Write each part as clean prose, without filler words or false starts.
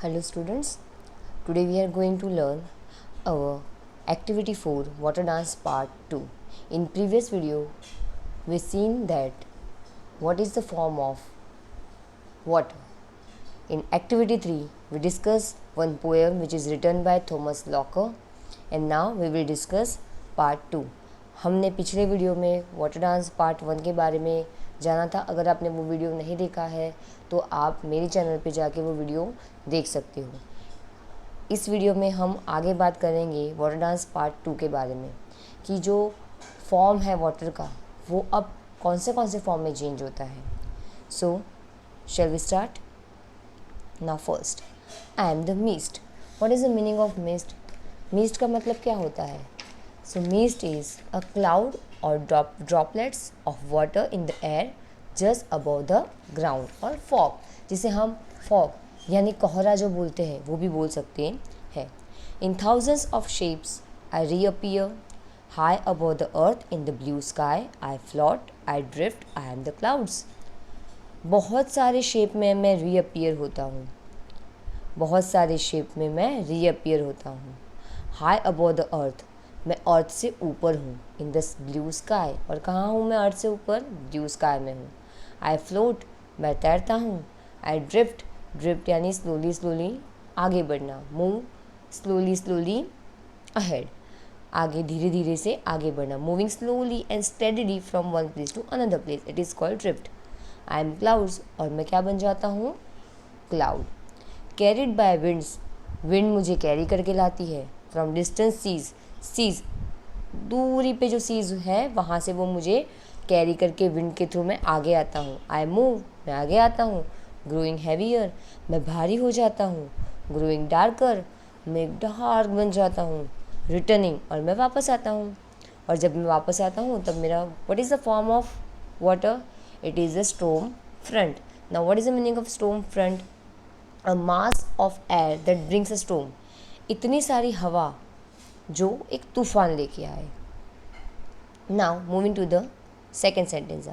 Hello students, today we are going to learn our activity 4 water dance part 2. In previous video we seen that what is the form of water. In activity 3 we discuss one poem which is written by Thomas Locker and now we will discuss part 2. हमने पिछले video में water dance part 1 के बारे में जाना था। अगर आपने वो वीडियो नहीं देखा है तो आप मेरे चैनल पे जाके वो वीडियो देख सकते हो। इस वीडियो में हम आगे बात करेंगे वाटर डांस पार्ट 2 के बारे में कि जो फॉर्म है वाटर का वो अब कौन से फॉर्म में चेंज होता है। So shall we start now. First, I am the mist. What is the meaning of mist? Mist का मतलब क्या होता है? So mist is a cloud or droplets of water in the air just above the ground, और fog जिसे हम fog यानी कोहरा जो बोलते हैं वो भी बोल सकते हैं। In thousands of shapes I reappear high above the earth in the blue sky. I float, I drift, I am the clouds. बहुत सारे शेप में मैं रीअपियर होता हूँ। बहुत सारे शेप में मैं रीअपियर होता हूँ। हाई अबव द अर्थ, मैं अर्थ से ऊपर हूँ। इन द ब्लू स्काई, और कहाँ हूँ मैं अर्थ से ऊपर? ब्लू स्काई में हूँ। आई फ्लोट, मैं तैरता हूँ। आई ड्रिफ्ट, ड्रिफ्ट यानी स्लोली स्लोली आगे बढ़ना। मूव स्लोली स्लोली अहेड, आगे धीरे धीरे से आगे बढ़ना। Moving slowly and steadily from one place to another place, it is called drift. I am clouds, और मैं क्या बन जाता हूँ? Cloud. Carried by winds, wind मुझे कैरी करके लाती है। फ्रॉम डिस्टेंस सीज, सीज दूरी पे जो सीज है वहाँ से वो मुझे कैरी करके विंड के थ्रू मैं आगे आता हूँ। आई मूव, मैं आगे आता हूँ। ग्रोइंग हैवियर, मैं भारी हो जाता हूँ। ग्रोइंग डार्कर, मैं डार्क बन जाता हूँ। रिटर्निंग, और मैं वापस आता हूँ। और जब मैं वापस आता हूँ तब मेरा what is the form of water? It is a storm front. Now what is the meaning of storm front? A mass of air that brings a storm, इतनी सारी हवा जो एक तूफान लेके आए। Now moving to the second sentence.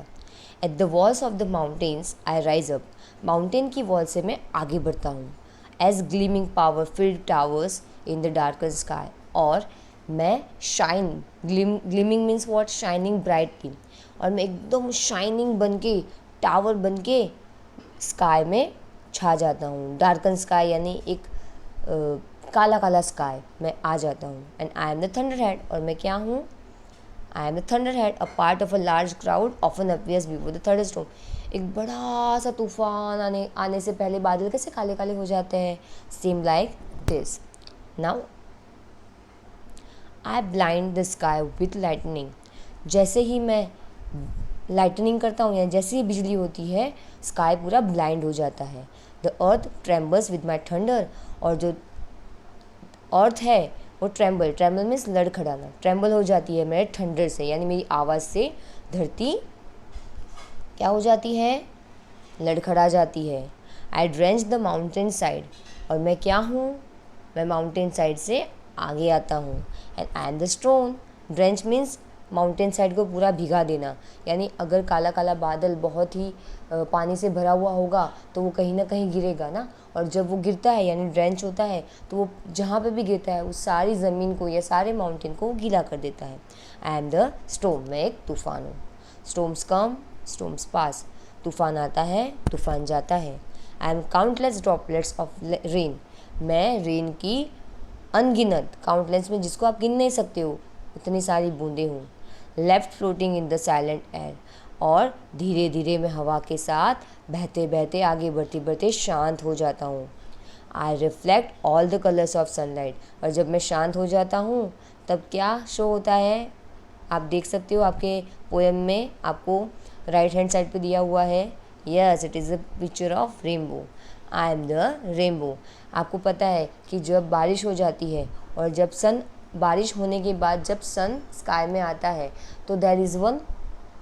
At the walls of the mountains I rise up, mountain की wall से मैं आगे बढ़ता हूँ। As gleaming power field towers in the darker sky, और मैं shine, gleaming means what? Shining brightly, और मैं एकदम शाइनिंग बन के, टावर बन के स्काई में छा जाता हूँ। डार्कन स्काई यानी एक काला काला स्काई में आ जाता हूँ। And I am the thunder head, और मैं क्या हूँ? आई am the thunder head. A part of a large crowd often appears before the thunder storm, एक बड़ा सा तूफान आने से पहले बादल कैसे काले काले हो जाते हैं? Same like this. Now I blind the sky with lightning, जैसे ही मैं लाइटनिंग करता हूँ या जैसे ही बिजली होती है स्काई पूरा ब्लाइंड हो जाता है। The earth trembles with my thunder, और जो अर्थ है वो ट्रेम्बल, ट्रेम्बल मीन्स लड़खड़ाना, ट्रेम्बल हो जाती है मेरे थंडर से, यानी मेरी आवाज़ से धरती क्या हो जाती है? लड़खड़ा जाती है। आई ड्रेंच द माउंटेन साइड, और मैं क्या हूँ? मैं माउंटेन साइड से आगे आता हूँ। And I am the stone, drench means mountain side को पूरा भिगा देना, यानी अगर काला काला बादल बहुत ही पानी से भरा हुआ होगा तो वो कहीं ना कहीं गिरेगा ना, और जब वो गिरता है यानी ड्रेंच होता है तो वो जहाँ पे भी गिरता है उस सारी ज़मीन को या सारे माउंटेन को गीला कर देता है। आई एम द स्टॉर्म, मैं एक तूफ़ान हूँ। स्टॉर्म्स कम, स्टॉर्म्स पास, तूफ़ान आता है, तूफ़ान जाता है। I am countless droplets of rain, मैं रेन की अनगिनत, काउंटलेस में जिसको आप गिन नहीं सकते हो इतनी सारी बूंदें हूँ। Left floating in the silent air, और धीरे धीरे मैं हवा के साथ बहते बहते आगे बढ़ते बढ़ते शांत हो जाता हूँ। I reflect all the colours of sunlight, और जब मैं शांत हो जाता हूँ तब क्या शो होता है? आप देख सकते हो आपके पोएम में, आपको राइट हैंड साइड पे दिया हुआ है। Yes, it is a picture of rainbow. I am the rainbow. आपको पता है कि जब बारिश हो जाती है और जब बारिश होने के बाद जब सन स्काई में आता है तो there is one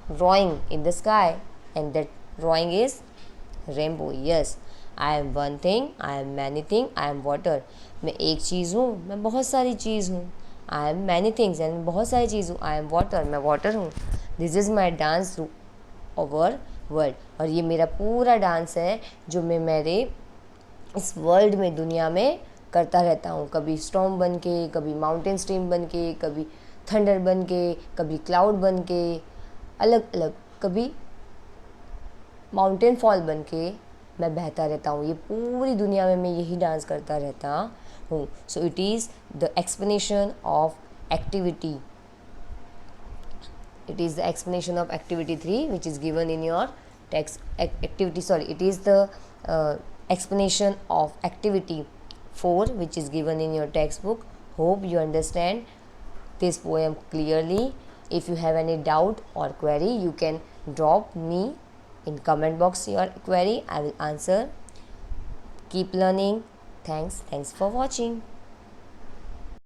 drawing in the sky, and that drawing is rainbow. Yes, I am one thing, I am many thing, I am water. मैं एक चीज़ हूँ, मैं बहुत सारी चीज़ हूँ। आई एम मैनी थिंग्स, यानी बहुत सारी चीज़ हूँ। आई एम वाटर, मैं वाटर हूँ। This is my dance through over world, और ये मेरा पूरा डांस है जो मैं मेरे इस वर्ल्ड में, दुनिया में करता रहता हूँ। कभी स्टॉर्म बन के, कभी माउंटेन स्ट्रीम बन के, कभी थंडर बन के, कभी क्लाउड बन के, अलग अलग, कभी माउंटेन फॉल बन के मैं बहता रहता हूँ। ये पूरी दुनिया में मैं यही डांस करता रहता हूँ। So it is the explanation of activity. It is the explanation of activity 3 which is given in your text. It is the explanation of activity 4 which is given in your textbook. Hope you understand this poem clearly. If you have any doubt or query, you can drop me in comment box your query. I will answer. Keep learning. Thanks for watching.